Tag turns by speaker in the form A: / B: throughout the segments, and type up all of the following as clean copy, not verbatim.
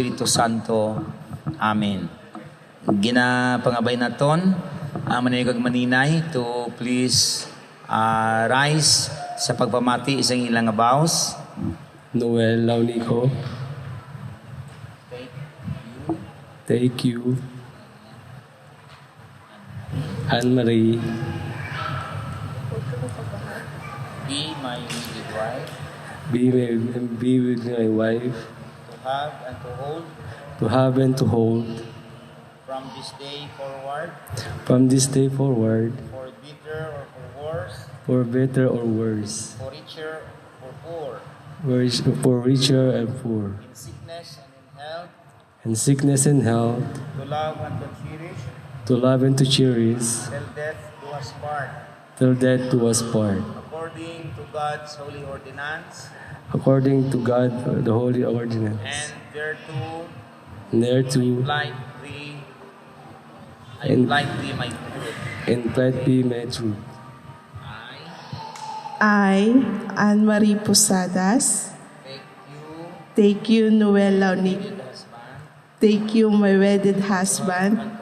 A: Espiritu Santo. Amen. Ginapangabay naton manayog maninay to please rise sa pagpamati isang ilang vows.
B: Noel Launico. Thank you. Anne-Marie.
A: Be my wife.
B: Be with my wife.
A: To have and to hold.
B: To have and to hold.
A: From this day forward.
B: From this day forward.
A: For better or for worse.
B: For better or worse.
A: For richer or poor.
B: For richer and poor.
A: In sickness and in health.
B: In sickness and health.
A: To love and to cherish.
B: To love and to cherish.
A: Till death do us part.
B: Till death do us part.
A: According to God's holy ordinance.
B: According to God, the holy ordinance.
A: And thereto.
B: Thereto.
A: I plight thee my truth.
B: And plight be my truth.
C: I, Anne-Marie Posadas,
A: Take you,
C: Noel Launico,
A: good husband,
C: take you, my wedded husband,
A: and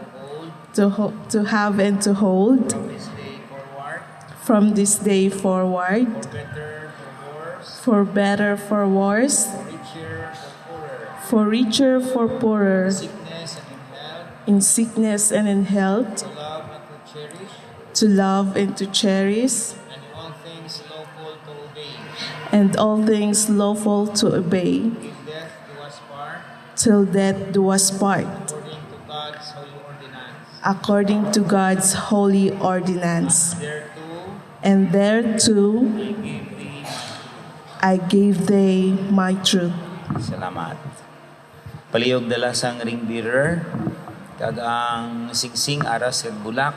A: to hold
C: to have and to hold
A: from this day forward,
C: from this day forward,
A: for better, for worse,
C: for better, for worse,
A: for richer, for poorer,
C: for richer, for poorer,
A: in sickness and in health,
C: in sickness and in health,
A: to love and to cherish,
C: to love and to cherish,
A: and all things lawful to obey.
C: and all things lawful to obey,
A: Till death do us part,
C: till death do us part,
A: according to God's holy ordinance.
C: according to God's holy ordinance.
A: Thereto,
C: And thereto
A: I give thee my
C: I gave thee my truth.
A: salamat. Palihog dala sang ring bearer, kag ang singsing aras kag bulak.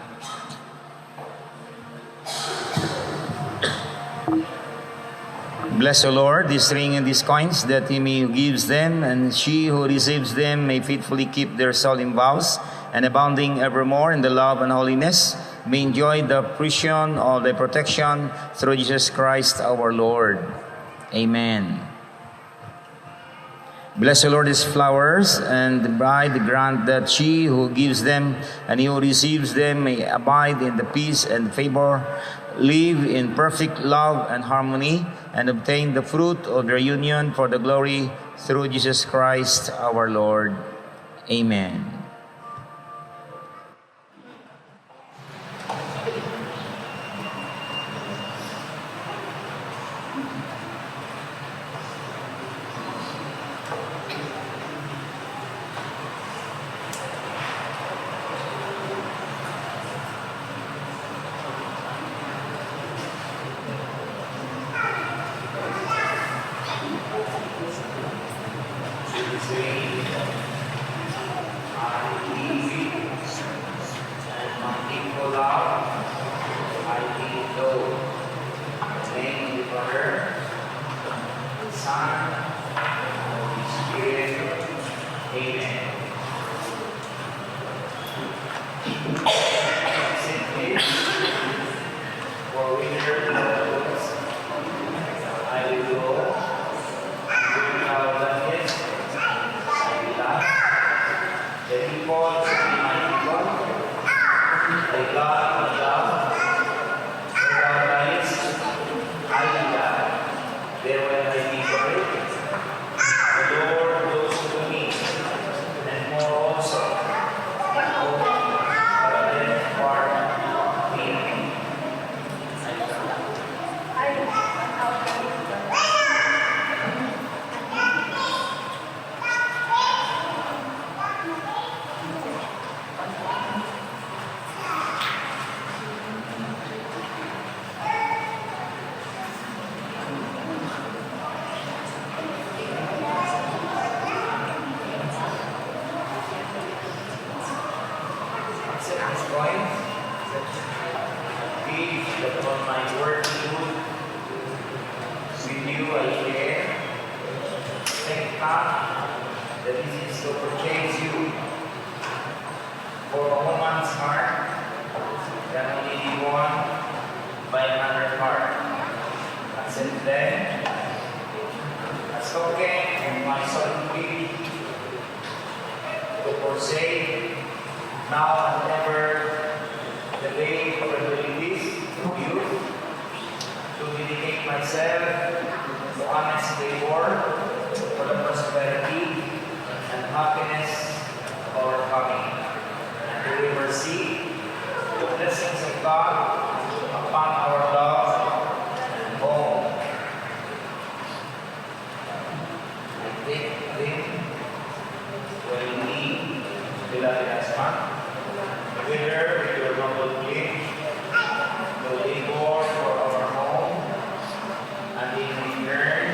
A: Bless the Lord this ring and these coins, that He may who gives them, and she who receives them may faithfully keep their solemn vows, and abounding evermore in the love and holiness, may enjoy the fruition of the protection through Jesus Christ our Lord. Amen. Bless the Lord these flowers, and the bride grant that she who gives them and he who receives them may abide in the peace and favor, live in perfect love and harmony, and obtain the fruit of their union for the glory through Jesus Christ our Lord. Amen. forsake, now and ever, the day of doing this to you, to dedicate myself to honest labor for the prosperity and happiness of our family, and to ever seek the blessings of God upon our love and home. I take them when we, beloved husband, together with your noble gift, the labor for our home, and in return,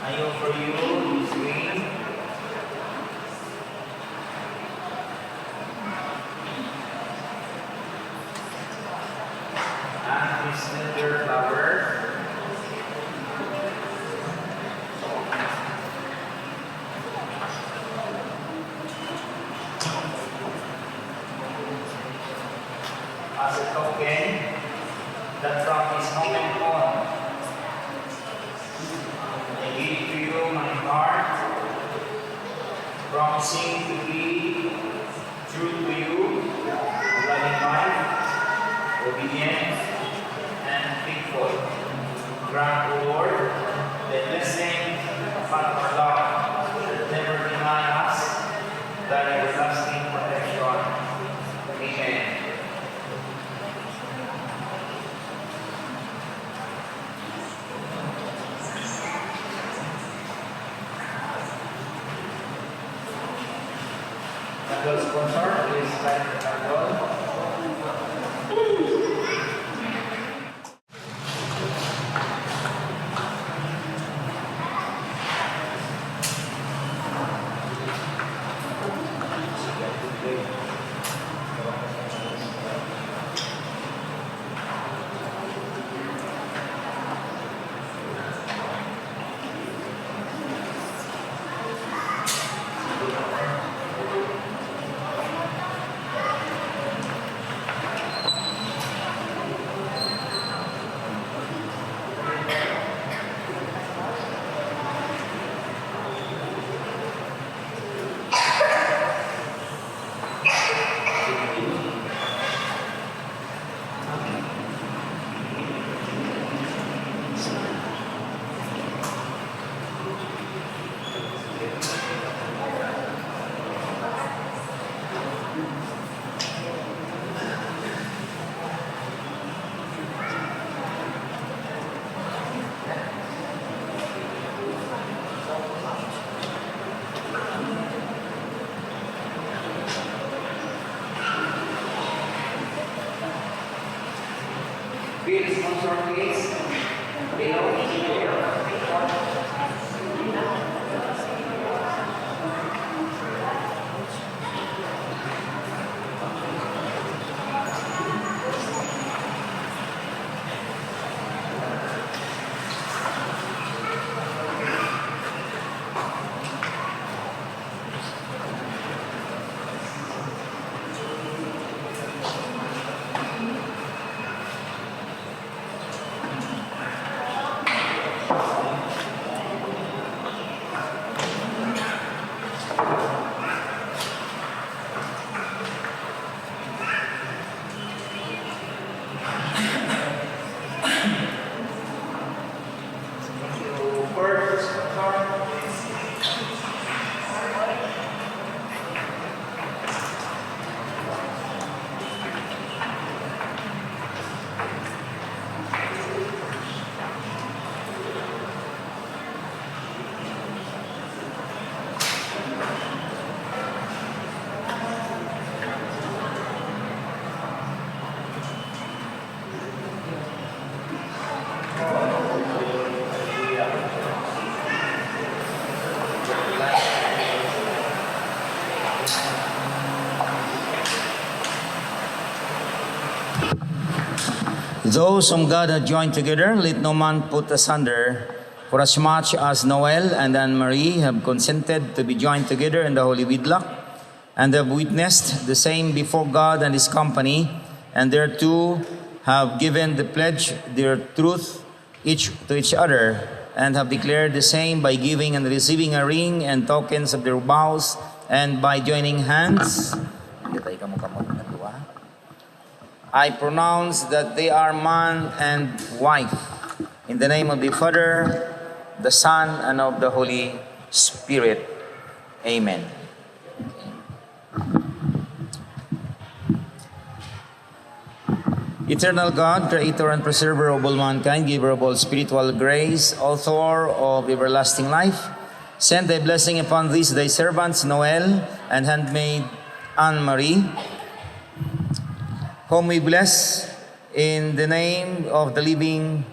A: I offer you this ring and this slender flower as a token that from this moment on I give to you my heart, promising to be true to you, a loving wife, obedient and faithful. Grant, O Lord, the blessing upon our love that never deny us thy everlasting protection. Amen. The sponsor is Life Candle. Bill sponsor please. Below. First sponsor. Those whom God hath joined together, let no man put asunder. For as much as Noel and Anne-Marie have consented to be joined together in the holy wedlock, and have witnessed the same before God and His company, and thereto have given the pledge their truth each to each other, and have declared the same by giving and receiving a ring and tokens of their vows, and by joining hands, I pronounce that they are man and wife. In the name of the Father, the Son, and of the Holy Spirit. Amen. Eternal God, Creator and Preserver of all mankind, Giver of all spiritual grace, Author of everlasting life, send thy blessing upon these thy servants, Noel and handmaid Anne-Marie, whom we bless in the name of the living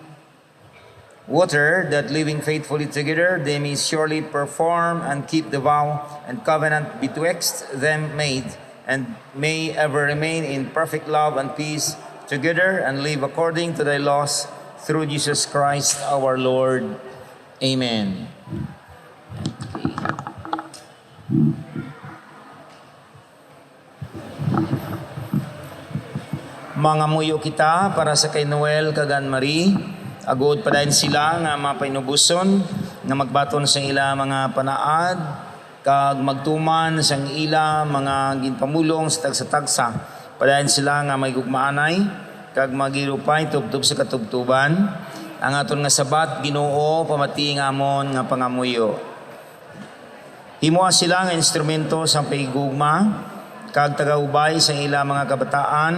A: water, that living faithfully together, they may surely perform and keep the vow and covenant betwixt them made, and may ever remain in perfect love and peace together, and live according to thy laws, through Jesus Christ our Lord. Amen. Mga muyo kita para sa kay Noel kag Anne-Marie, agod pa dayon sila nga mapainubuson nga magbaton sa ila mga panaad kag magtuman sang ila mga ginpamulong sa tagsa-tagsa. Padayon sila nga may gugmaanay kag magirupay tubtub sa katubtuban. Ang aton nga sabat Ginoo pamati nga amon nga pangamuyo. Himuha sila nga instrumento sa paigugma kag tagaubay sa ila mga kabataan,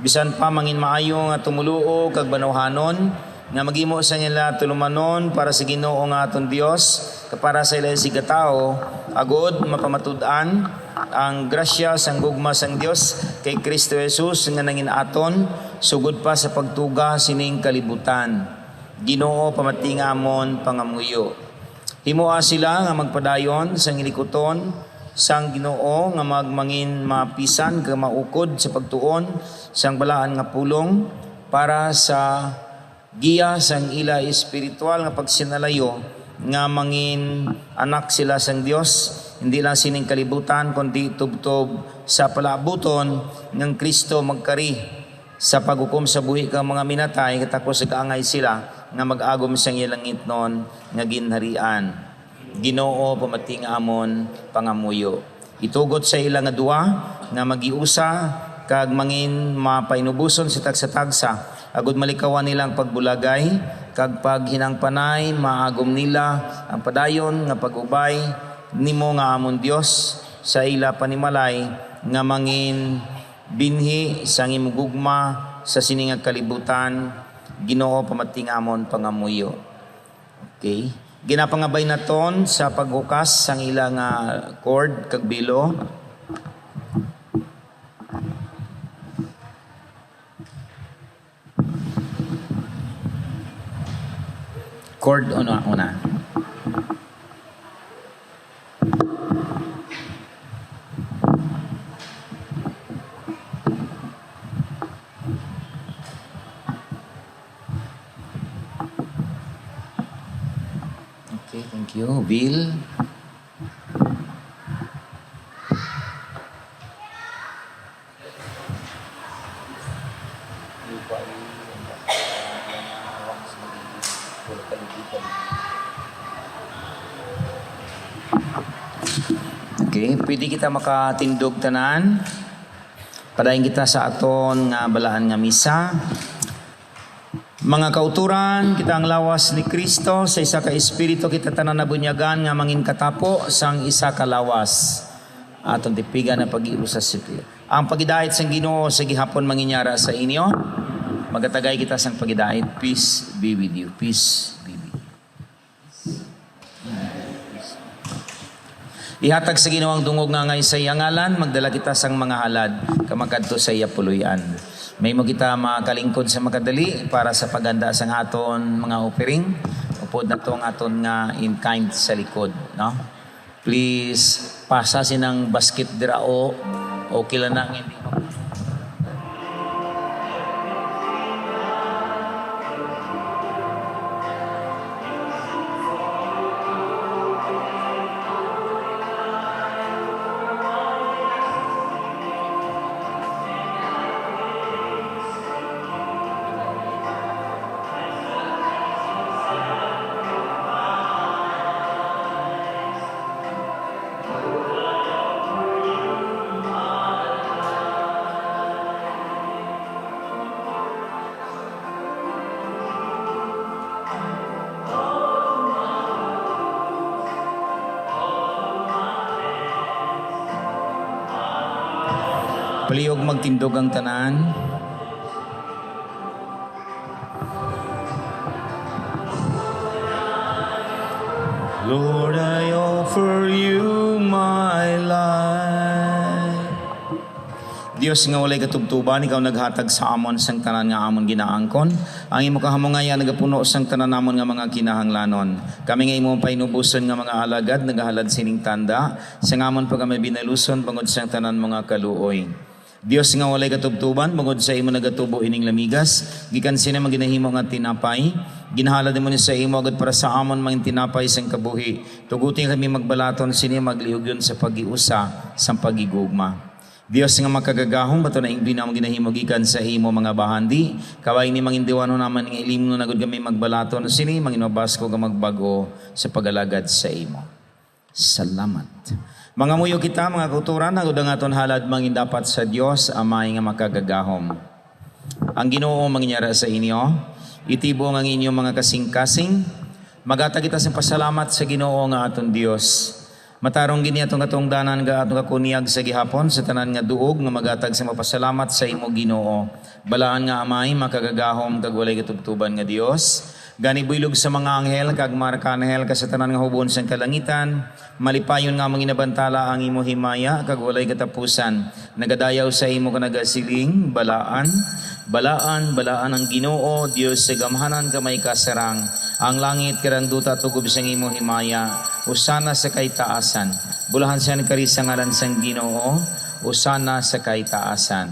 A: bisan pa mangin maayo nga tumuluo kag banuhanon, nga magimo sa nila tulumanon para sa Ginoo nga aton Dios, kapara sa ila sigatao, agod mapamatud-an ang grasya sang gugma sang Dios kay Kristo Jesus nga nangin aton, sugod pa sa pagtuga sining kalibutan. Ginoo pamati nga amon pangamuyo. Himuha sila nga magpadayon sang ilikuton sang Ginoo nga magmangin mapisan kag maukod sa pagtuon sang balaan nga pulong para sa giya sang ila espiritual nga pagsinalayo nga mangin anak sila sang Dios, hindi lang sining kalibutan kundi tubtob sa palabuton ng Kristo magkari sa paghukom sa buhi kang mga minatay, katapos kaangay sila nga mag-agom sang ilang ngitnon nga ginharian. Ginoo pamati nga amon pangamuyo. Itugot sa ila nga duwa nga magiusa kag mangin mapainubuson sa tagsa-tagsa, agud malikawan nilang pagbulagay kag paghinangpanay maagom nila ang padayon nga pag-ubay nimo nga amon Dios sa ila panimalay nga mangin binhi sang imong gugma sa siningag kalibutan. Ginoo pamati nga amon pangamuyo. Okay, ginapangabay naton sa paghukas sang ila nga cord kag bilo. Chord una. Okay, thank you. Bill. Okay, pwede kita makatindog tanan. Padayon kita sa aton nga balaan nga misa. Mga kauturan, kita ang lawas ni Kristo sa isa ka espiritu kita tanan nabunyagan nga mangin katapo sang isa ka lawas. Aton tipigan na pag-iusa sipil. Ang pagidait sang Ginoo sa gihapon manginyara sa inyo. Magatagay kita sang pagidait. Peace be with you. Peace be with you. Ihatag sa Ginoo ang dungog nga ngay sa iyangalan, magdala kita sang mga halad, kamakadto sa iya puluyan. May mo kita makalingkod sa makadali para sa paganda sang aton mga offering. Upod na to ang aton nga in kind sa likod. No? Please, pasa sinang basket dirao o kila na hindi mo. Palihog magtindog ang tanan. Lord, I offer you my life. Dios nga walay katubtuban, ikaw naghatag sa amon sang tanan nga amon ginaangkon. Ang imo kahamungaya nagapuno sang tanan namon nga mga kinahanglanon. Kami nga imo painubuson nga mga alagad nagahalad sining tanda, sang amon pa kami binaluson bangod sang tanan mga kaluoy. Dios nga walay katubtuban, bangod sa imo nagatubo ining lamigas, gikan sina maginahimo nga tinapay, ginhalad mo ni sa imo agad para sa amon mga tinapay sang kabuhi. Tugutin kami magbalaton sini magliugyon sa pagiusa sang pagigugma. Dios nga makagagahong bato na ingbi na ginahimo gikan sa imo mga bahandi, kaway ni mangindiwano naman nga ilim no nagud kami magbalaton sini manginobas ko nga magbago sa pagalagad sa imo. Salamat. Mga muyo kita, mga kauturan, nagud ang aton halad mangindapat sa Dios amay nga makagagahom. Ang Ginoo mangyara sa inyo, itibo ang inyong mga kasing-kasing, magata kita sa pasalamat sa Ginoo nga aton Dios. Matarong gini atong katungdanan nga atong kakuniyag sa gihapon sa tanan nga duog nga magatag sa mapasalamat sa imo Ginoo. Balaan nga amay makagagahom kag walay katubtuban nga Dios. Gani buylog sa mga anghel kag markanhel ka sa tanan nga hubon sa kalangitan, malipayon nga manginabantala ang imo himaya kag walay katapusan. Nagadayaw sa imo kanagasiling, balaan ang Ginoo, Dios sa gamhanan kamay kasarang. Ang langit karanduta tugob sang imo himaya, usana sa kaitaasan. Bulahan sa karisa ngalan sang Ginoo, usana sa kaitaasan.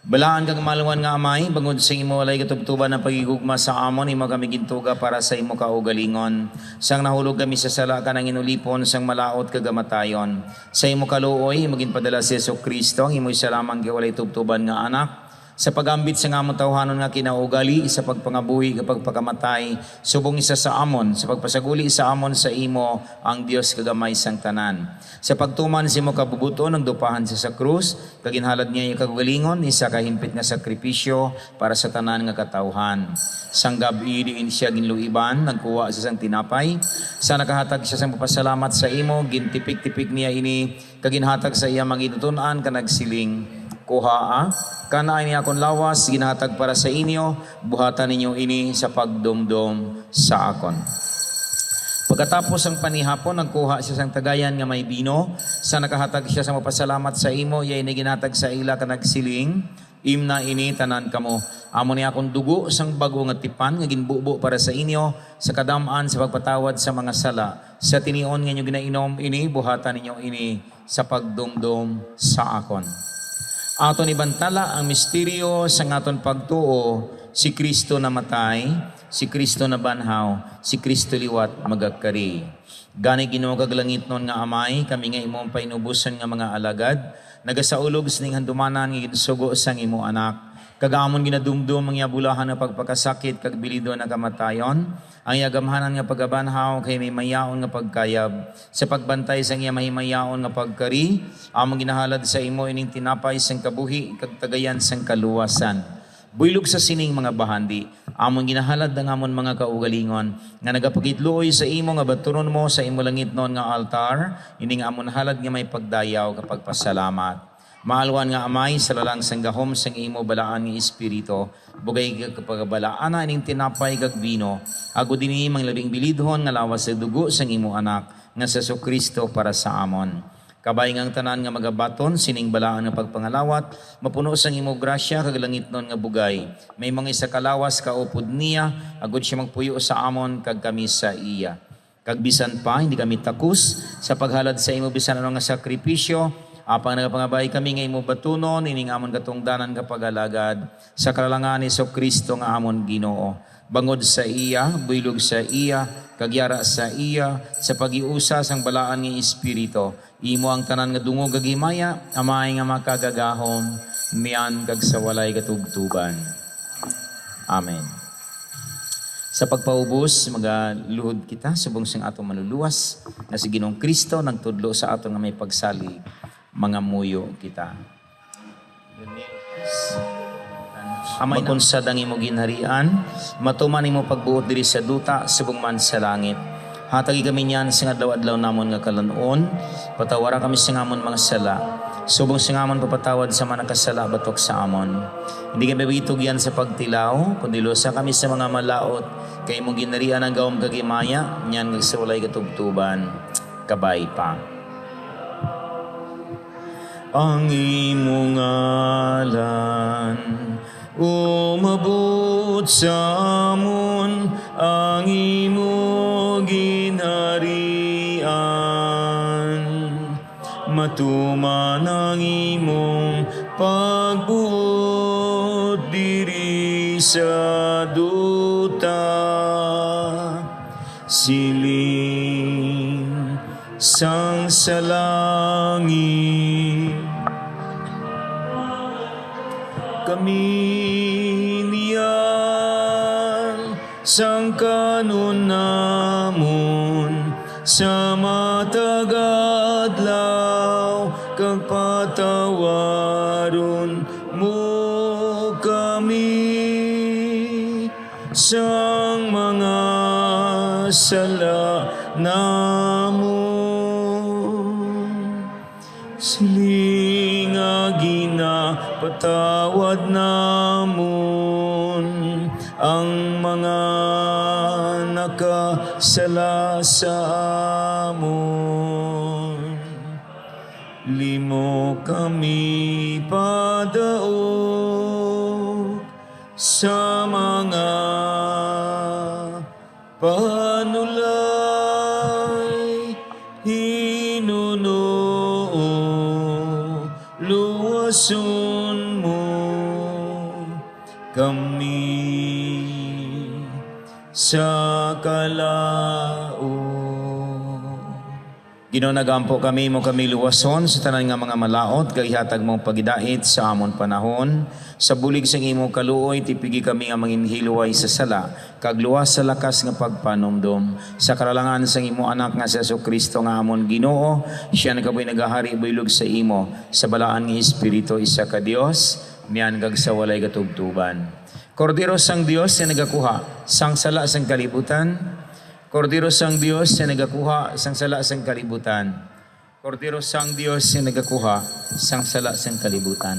A: Balaan kang maluwan nga amay, bangod sa imo walay katubtuban ng pagigugma sa amon, imo kami gintuga para sa imo kaugalingon. Sang nahulog kami sa sala ka ng inulipon, sang malaot kagamatayon. Sa imo kaluoy, maging padala si Jesucristo, ang imo'y salamang walay tubtuban nga anak. Sa pagambit sa amon tawhanon nga kinaugali, sa pagpangabuhi kapag pagkamatay, subong isa sa amon, sa pagpasaguli sa amon sa imo, ang Dios kagamay sang tanan. Sa pagtuman sa imo kabubuton, ang dupahan sa krus, kaginhalad niya yung kagalingon, isa kahimpit nga sakripisyo para sa tanan nga katawhan. Sang gabi diin siya ginluiban, nagkuha sa sang tinapay, sa nakahatag siya sang papasalamat sa imo, gintipik-tipik niya ini, kaginhatag sa iya manginutunan, kanagsiling, kuhaa, kana ini akon lawas, ginhatag para sa inyo, buhatan ninyo ini sa pagdumdum sa akon. Pagkatapos ang panihapon, nagkuha siya sang tagayan nga may bino, sa nakahatag siya sa mapasalamat sa imo, yay na ginhatag sa ila ka nagsiling, imna ini tanan kamo. Amo ni akong dugo sang bago nga tipan, nga ginbubo para sa inyo, sa kadamaan sa pagpatawad sa mga sala. Sa tinion nga inyo ginainom ini, buhatan ninyo ini sa pagdumdum sa akon. Aton ibantala ang misteryo sa aton pagtuo, si Kristo namatay, si Kristo na banhaw, si Kristo liwat magagkari. Gani Ginoo kag langit non nga amay, kami nga imong painubuson nga mga alagad, nagasaulog sining handumanan nga ginsugo sang imo anak. Kagamon ginadumdum ang bulahan nga pagpakasakit kag bilido na kamatayon, ang yagamhanan nga pagabanhaw kay may mayaon nga pagkayab. Sa pagbantay sang iya mahimayaon nga pagkari, among ginahalad sa imo ining tinapay sang kabuhi kag tagayan sang kaluwasan. Buylog sa sining mga bahandi, among ginahalad ang amon mga kaugalingon, nga nagapagitluoy sa imo nga baturon mo sa imo langit non nga altar, ining amon halad nga may pagdayaw kapag pasalamat. Maalwan nga amay sa lalang sang gahom sang imo balaan nga espiritu, bugay kapag balaana ining tinapay kag bino, ago dinhi mang labing bilidhon nga lawas sa dugo sang imo anak, nga sa Jesucristo para sa amon. Kabay ngang tanan nga magabaton, sining balaan nga pagpangalawat, mapuno sang imo grasya kag langit non nga bugay. May mga isa kalawas kaupod niya, agud siya magpuyo sa amon kag kami sa iya. Kag bisan pa hindi kami takus sa paghalad sa imo bisan ano nga sakripisyo, apang nagapangabay kami nga imo batunon, ining amon katungdanan kapag alagad sa kalalangan ni Jesucristo nga amon Ginoo. Bangod sa iya, buylog sa iya, kagyara sa iya, sa pagiusa sang balaan nga espiritu. Imo ang tanan nga dungog kag himaya, amay nga makagagahom, mian kag sa walay katugtuban. Amen. Sa pagpaubos, magaluhod kita subong sang atong manluluwas na si Ginoong Kristo nagtudlo sa aton nga may pagsalig. Mga muyo kita. Amay makunsad ang imo ginharian, matuman imo pagbuot diri sa duta, subong man sa langit. Hatagi kami niyan sa adlaw-adlaw namon nga kalanon, patawara kami sa ngamon mga sala, Subong singamon papatawad sa mga nakasala batok sa amon. Hindi kami bitugyan sa pagtilaw, kundi lusa kami sa mga malaot, kay mong ginarian ang gawang kagimaya, niyan nagsiwalay katubtuban, kabay pa. Ang imong ngalan, umabot sa amon, ang imong ginharian. Matuman ang imong pagbuot diri sa duta, siling sang sa langit. Kami niyan sang kanon namon sa matagadlaw kag patawaron mo kami sang mga sala namon. Siling ginapatawad namon ang mga nakasala sa amon. Limo kami padaog sa mga panulay, hinunoo, luwason mo kami sa kalao. Ginoo, nagampo kami mo kami luwason sa tanan nga mga malaot, kay hatag mong pagidait sa amon panahon. Sa bulig sang imo kaluoy, tipigi kami nga manginhiluway sa sala, kag luwas sa lakas nga pagpanumdum. Sa karalangan sang imo anak nga si Jesucristo nga amon Ginoo, siya nakaboy nagahari bilog sa imo, sa balaan nga Espiritu isa ka Dios, miyan kag sa walay katubtuban. Kordero sang Dios nga nagakuha sang sala sang kalibutan. Kordero sang Dios na nagakuha sang sala sang kalibutan. Kordero sang Dios na nagakuha sang sala sang kalibutan.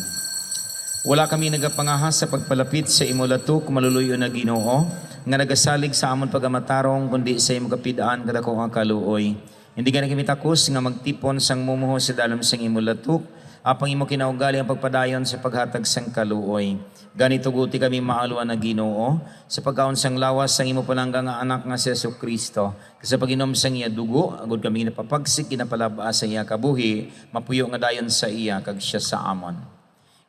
A: Wala kami nagapangahas sa pagpalapit sa imo latok maluluyo na Ginoo nga nagasalig sa amon pagamatarong kundi sa imo kapidaan kadako nga kaluoy. Hindi ka na kami takos nga magtipon sang mumuho sa dalom sang imo latok apang imo kinaugali ang pagpadayon sa paghatag sang kaluoy. Ganito guti kami maaluan na Ginoo sa pagkaon sang lawas sang imo palangga nga anak nga si Jesucristo. Sa paginom sang iya dugo, agud kami napapagsik kinapalaba sa iya kabuhi, mapuyo nga dayon sa iya kag siya sa amon.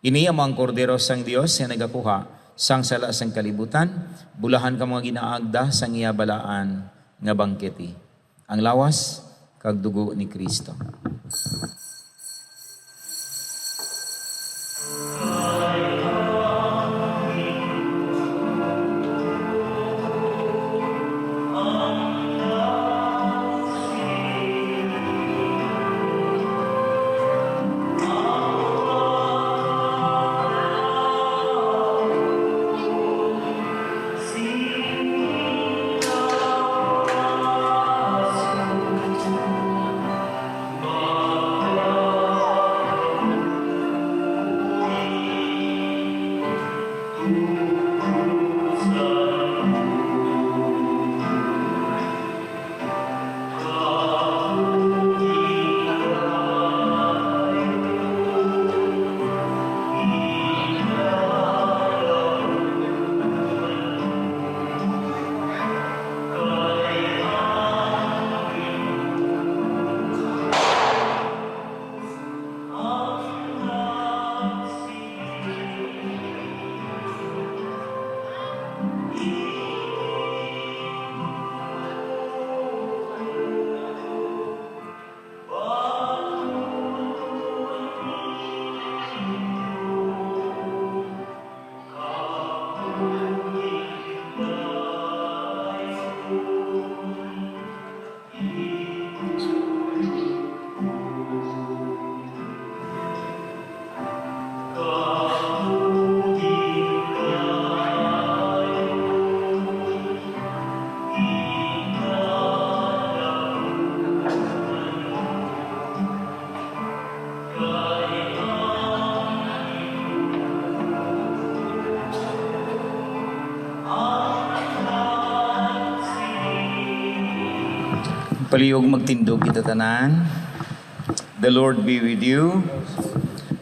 A: Ini ang kordero sang Dios nga nagakuha sang sala sang kalibutan, bulahan ka mga ginaagda sang iya balaan nga bangketi. Ang lawas kag dugo ni Kristo. Palihog magtindog kita tanan. The Lord be with you.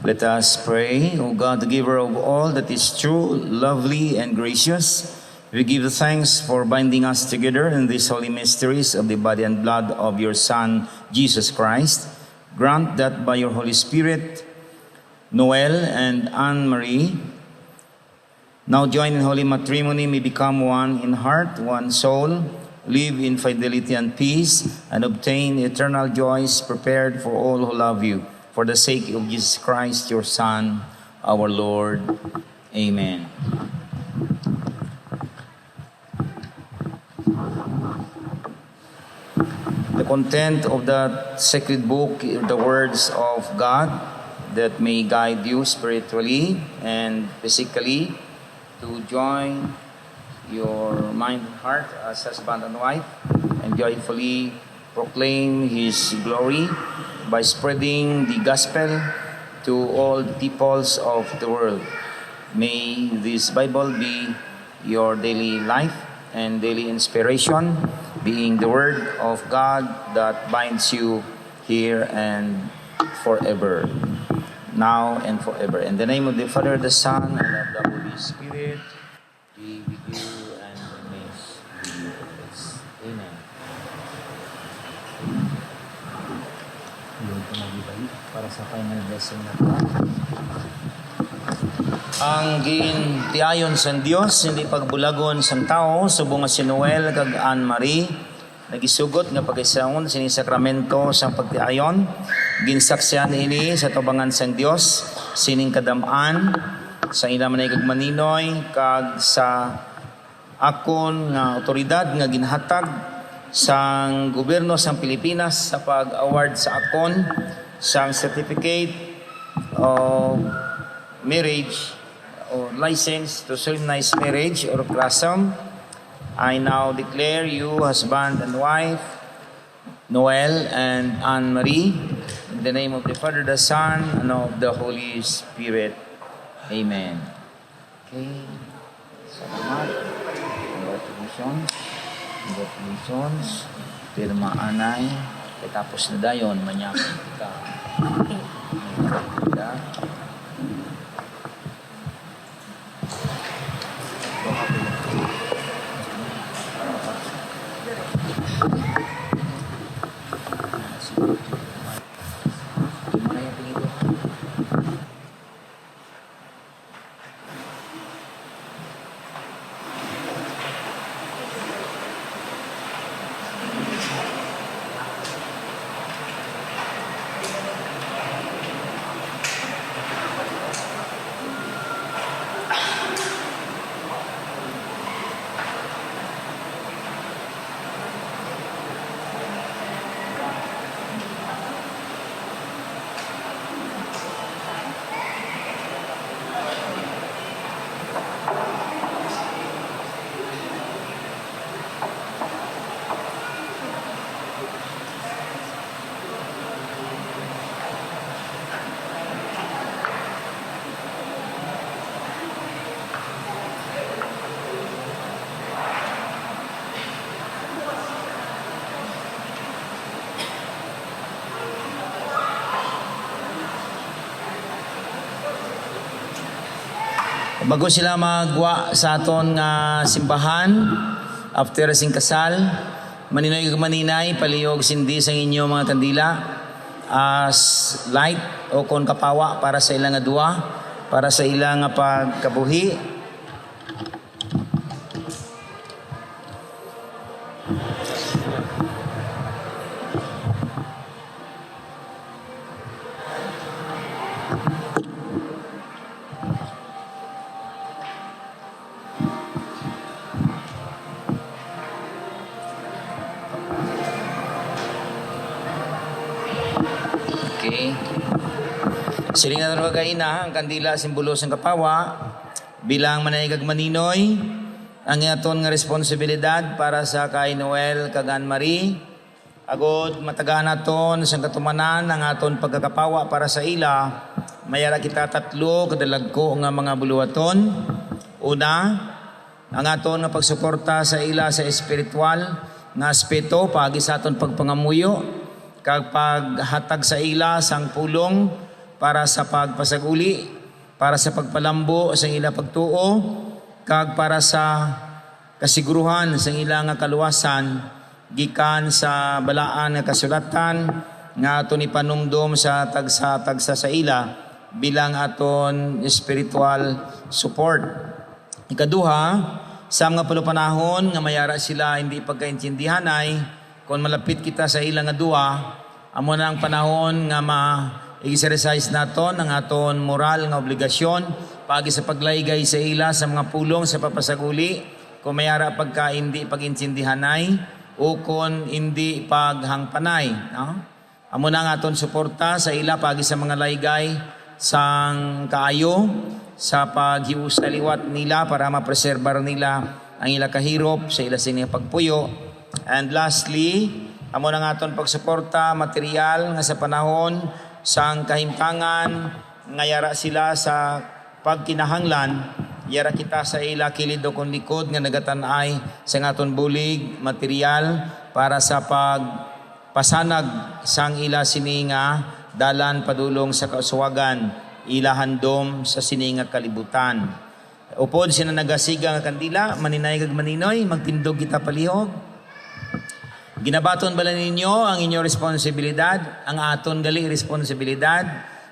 A: Let us pray. O God, the giver of all that is true, lovely, and gracious, we give thanks for binding us together in these holy mysteries of the body and blood of your Son, Jesus Christ. Grant that by your Holy Spirit, Noel and Anne-Marie, now joined in holy matrimony, may become one in heart, one soul, live in fidelity and peace, and obtain eternal joys prepared for all who love you. For the sake of Jesus Christ, your Son, our Lord. Amen. The content of the sacred book are the words of God that may guide you spiritually and physically to join your mind and heart as husband and wife and joyfully proclaim His glory by spreading the gospel to all the peoples of the world. May this Bible be your daily life and daily inspiration, being the Word of God that binds you here and forever, now and forever. In the name of the Father, the Son, and of the Holy Spirit, be with you and remains with you always. Amen. Yun po nagibalik para sa final blessing na ito. Ang gintiayon sa Dios hindi pagbulagon sa tao subong nga si Noel kag Anne-Marie nagisugot nga pagkaisaon sini sakramento sang pagtiayon ginsaksyan ini sa tubangan sang Dios sining kadam-an sa ila manay kag maninoy kag sa akon nga otoridad nga ginhatag sang gobyerno sang Pilipinas sa pag-award sa akon sang certificate of marriage or license to solemnize marriage or klasam. I now declare you husband and wife, Noel and Anne-Marie, in the name of the Father, the Son, and of the Holy Spirit. Amen. Okay. Salamat. Congratulations. Congratulations. Pirma anay. Tapos na dayon, manyakit ka. Bago sila magwa sa aton nga simbahan after sing kasal, maninoy kag maninay palihog sindi sa inyo mga kandila as light o kon kapawa para sa ilang nga duwa, para sa ilang nga pagkabuhi. Okay. Siling na ina ang kandila simbolo sang kapawa bilang manayag maninoy ang aton nga responsibilidad para sa kay Noel kag Anne-Marie agod matagaan naton sang katumanan ang aton pagkakapawa para sa ila mayara kita tatlo kadalagko nga mga buluhaton. Una, ang aton nga pagsuporta sa ila sa espiritual nga aspeto paagi sa aton pagpangamuyo kag paghatag sa ila sang pulong para sa pagpasaguli, para sa pagpalambo sa ila pagtuo, kag para sa kasiguruhan sa ila nga kaluwasan gikan sa balaan nga kasulatan nga aton ipanumdum sa tagsa sa ila bilang aton spiritual support. Ikaduha, sa mga palupanahon nga mayara sila hindi pagkaintindihan ay kung malapit kita sa ila nga duwa, amo na ang panahon nga ma-exercise naton ang aton moral nga obligasyon pagi sa paglaygay sa ila sa mga pulong sa papasaguli kung mayara pagka hindi pag-intindihan ay o kung hindi paghangpanay. No? Amo na ang aton suporta sa ila pagi sa mga laygay sang kaayo sa paghius sa liwat nila para mapreserbar nila ang ila kahirop sa ila sining pagpuyo. And lastly, amo na nga aton pagsuporta material nga sa panahon sang kahimtangan nga yara sila sa pagkinahanglan, yara kita sa ila kilid o kon likod nga nagatanay sa aton bulig material para sa pagpasanag sang ila sininga dalan padulong sa kauswagan ila handom sa sininga kalibutan. Upod sina nagasiga nga kandila, maninay kag maninoy, magtindog kita palihog. Ginabaton bala ninyo ang inyong responsibilidad, ang aton gali responsibilidad,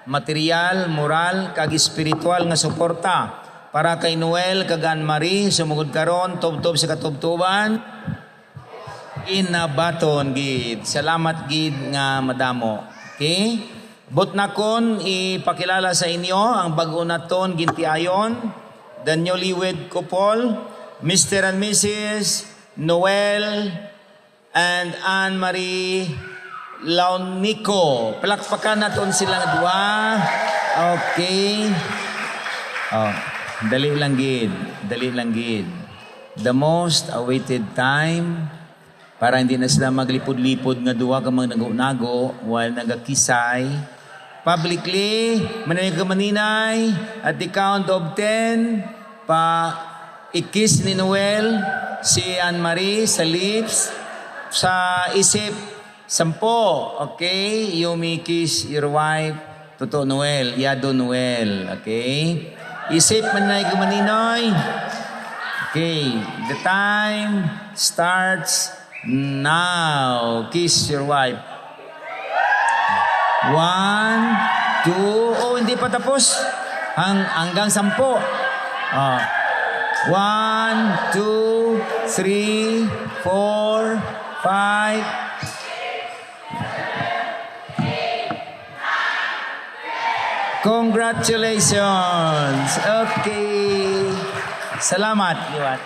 A: material, moral, kag espiritual nga suporta para kay Noel kag Anne-Marie sumugod karon tubtob sa katubtuban. Inabaton gid. Salamat gid nga madamo. Okay? But na kon ipakilala sa inyo ang bago naton gintiayon, the newlywed couple, Mr. and Mrs. Noel and Anne-Marie Launico. Palakpakan naton silang duwa. Okay. Oh, dali lang gid. Dali lang gid. The most awaited time para hindi na sila maglipod-lipod nga duwa ka mga nago-nago while nagakisay. Publicly, manay ka maninay, at the count of 10, ikis ni Noel si Anne-Marie sa lips, sa isip 10. Okay? You may kiss your wife. Totoo Noel, Yado Noel. Okay? Isip manay ka maninoy. Okay. The time starts now. Kiss your wife. 1, 2, oh hindi pa tapos. Hanggang 10. 1, 2, 3, 4, 5. Congratulations. Okay. Salamat. Liwat.